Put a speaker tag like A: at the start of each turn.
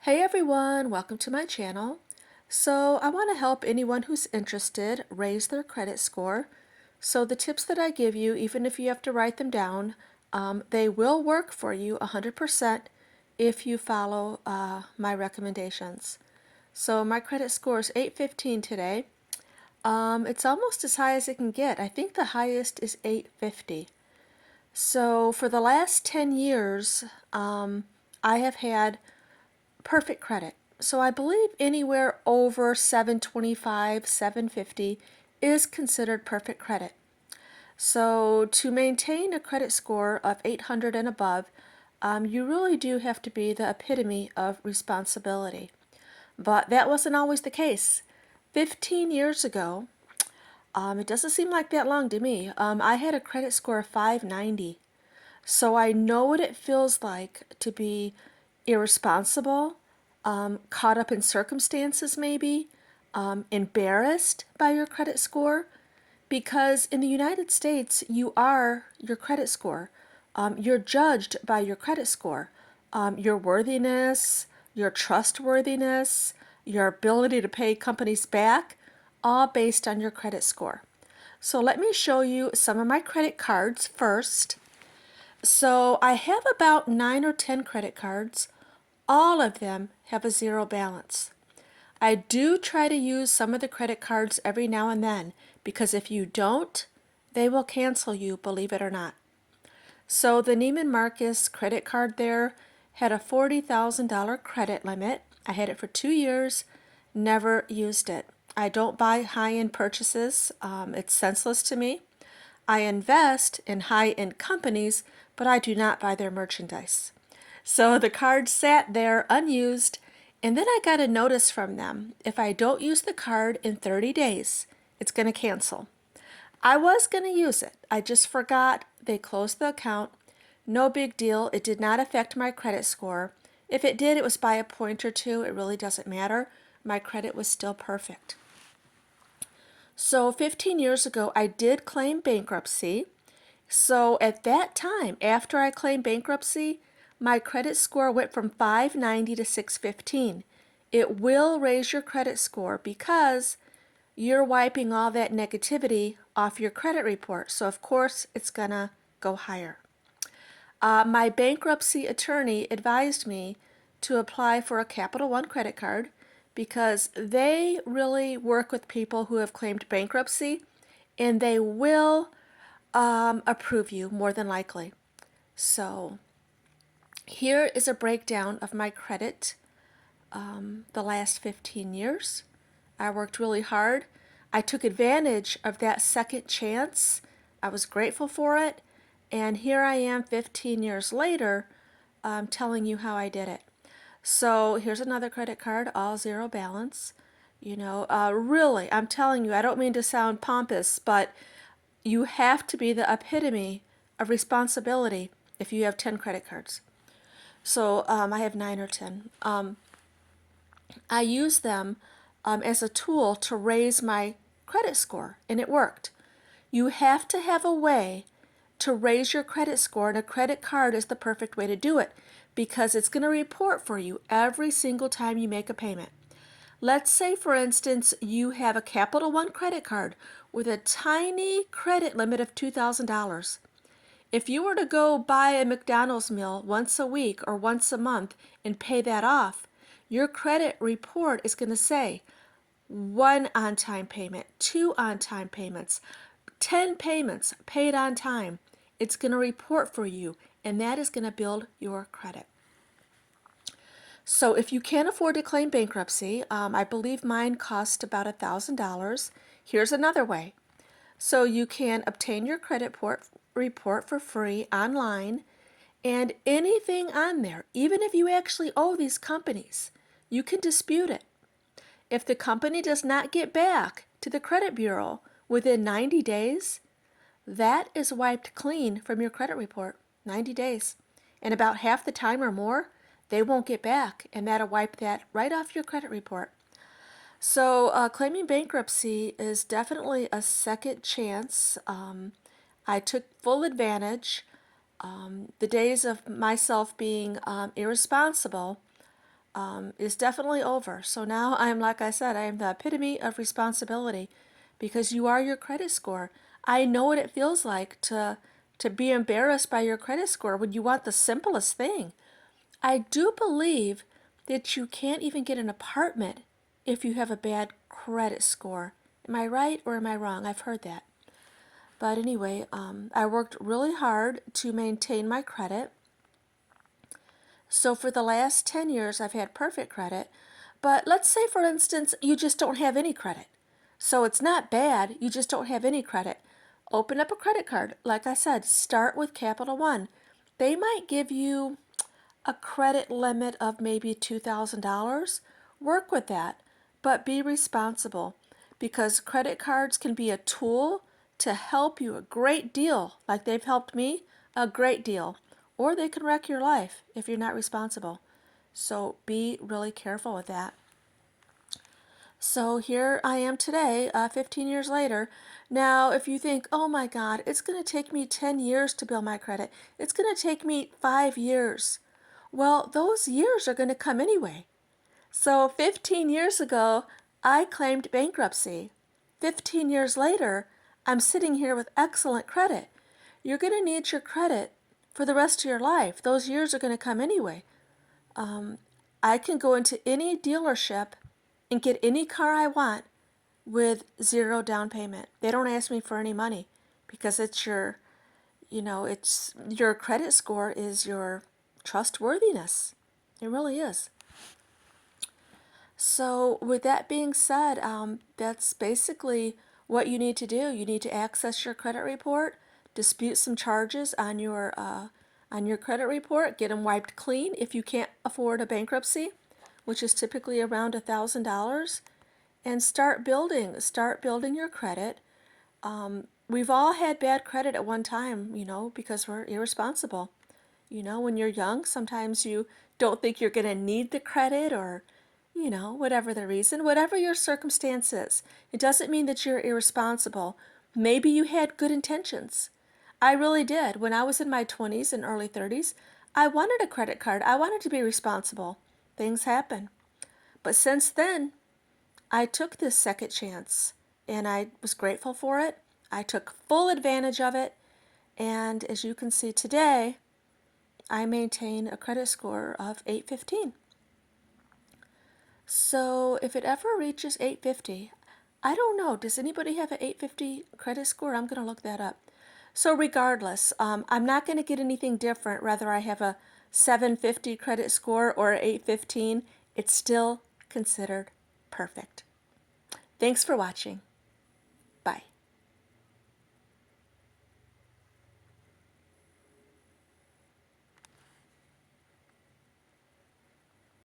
A: Hey everyone, welcome to my channel. So I want to help anyone who's interested raise their credit score. So the tips that I give you, even if you have to write them down, they will work for you 100% if you follow my recommendations. So my credit score is 815 today. It's almost as high as it can get. I think the highest is 850. So for the last 10 years, I have had perfect credit. So I believe anywhere over 725, 750 is considered perfect credit. So to maintain a credit score of 800 and above, you really do have to be the epitome of responsibility. But that wasn't always the case. 15 years ago, it doesn't seem like that long to me, I had a credit score of 590. So I know what it feels like to be irresponsible, caught up in circumstances maybe, embarrassed by your credit score, because in the United States, you are your credit score. You're judged by your credit score, your worthiness, your trustworthiness, your ability to pay companies back, all based on your credit score. So let me show you some of my credit cards first. So I have about 9 or 10 credit cards. All of them have a zero balance. I do try to use some of the credit cards every now and then because if you don't, they will cancel you, believe it or not. So the Neiman Marcus credit card there had a $40,000 credit limit. I had it for 2 years, never used it. I don't buy high-end purchases. It's senseless to me. I invest in high-end companies, but I do not buy their merchandise. So the card sat there unused, and then I got a notice from them. If I don't use the card in 30 days, it's going to cancel. I was going to use it. I just forgot. They closed the account. No big deal. It did not affect my credit score. If it did, it was by a point or two. It really doesn't matter. My credit was still perfect. So 15 years ago, I did claim bankruptcy. So at that time, after I claimed bankruptcy, my credit score went from 590 to 615. It will raise your credit score because you're wiping all that negativity off your credit report. So of course, it's gonna go higher. My bankruptcy attorney advised me to apply for a Capital One credit card because they really work with people who have claimed bankruptcy and they will approve you more than likely. So here is a breakdown of my credit the last 15 years. I worked really hard. I took advantage of that second chance. I was grateful for it. And here I am 15 years later telling you how I did it. So here's another credit card, all zero balance. Really, I'm telling you, I don't mean to sound pompous, but you have to be the epitome of responsibility if you have 10 credit cards. So I have 9 or 10. I use them as a tool to raise my credit score, and it worked. You have to have a way to raise your credit score, and a credit card is the perfect way to do it because it's going to report for you every single time you make a payment. Let's say, for instance, you have a Capital One credit card with a tiny credit limit of $2,000. If you were to go buy a McDonald's meal once a week or once a month and pay that off, your credit report is going to say 1 on-time payment, 2 on-time payments, 10 payments paid on time. It's going to report for you, and that is going to build your credit. So if you can't afford to claim bankruptcy, I believe mine cost about $1,000. Here's another way. So you can obtain your credit report for free online, and anything on there, even if you actually owe these companies, you can dispute it. If the company does not get back to the credit bureau within 90 days, that is wiped clean from your credit report. 90 days. And about half the time or more, they won't get back, and that'll wipe that right off your credit report. So claiming bankruptcy is definitely a second chance. I took full advantage. The days of myself being irresponsible, is definitely over. So now I'm, like I said, I am the epitome of responsibility because you are your credit score. I know what it feels like to be embarrassed by your credit score when you want the simplest thing. I do believe that you can't even get an apartment if you have a bad credit score. Am I right or am I wrong? I've heard that. But anyway, I worked really hard to maintain my credit. So for the last 10 years, I've had perfect credit. But let's say, for instance, you just don't have any credit. So it's not bad, you just don't have any credit. Open up a credit card. Like I said, start with Capital One. They might give you a credit limit of maybe $2,000. Work with that, but be responsible because credit cards can be a tool to help you a great deal, like they've helped me a great deal, or they can wreck your life if you're not responsible. So be really careful with that. So here I am today, 15 years later. Now, if you think, oh my God, it's going to take me 10 years to build my credit, it's going to take me 5 years. Well, those years are going to come anyway. So 15 years ago, I claimed bankruptcy. 15 years later, I'm sitting here with excellent credit. You're going to need your credit for the rest of your life. Those years are going to come anyway. I can go into any dealership and get any car I want with zero down payment. They don't ask me for any money because it's your, it's your credit score is your trustworthiness. It really is. So with that being said, that's basically what you need to do. You need to access your credit report, dispute some charges on your credit report, get them wiped clean if you can't afford a bankruptcy, which is typically around $1,000, and start building your credit. We've all had bad credit at one time, because we're irresponsible. When you're young, sometimes you don't think you're going to need the credit or, whatever the reason, whatever your circumstance is. It doesn't mean that you're irresponsible. Maybe you had good intentions. I really did. When I was in my 20s and early 30s, I wanted a credit card. I wanted to be responsible. Things happen. But since then, I took this second chance and I was grateful for it. I took full advantage of it. And as you can see today, I maintain a credit score of 815. So if it ever reaches 850, I don't know, does anybody have an 850 credit score? I'm going to look that up. So regardless, I'm not going to get anything different, whether I have a 750 credit score or 815. It's still considered perfect. Thanks for watching. Bye.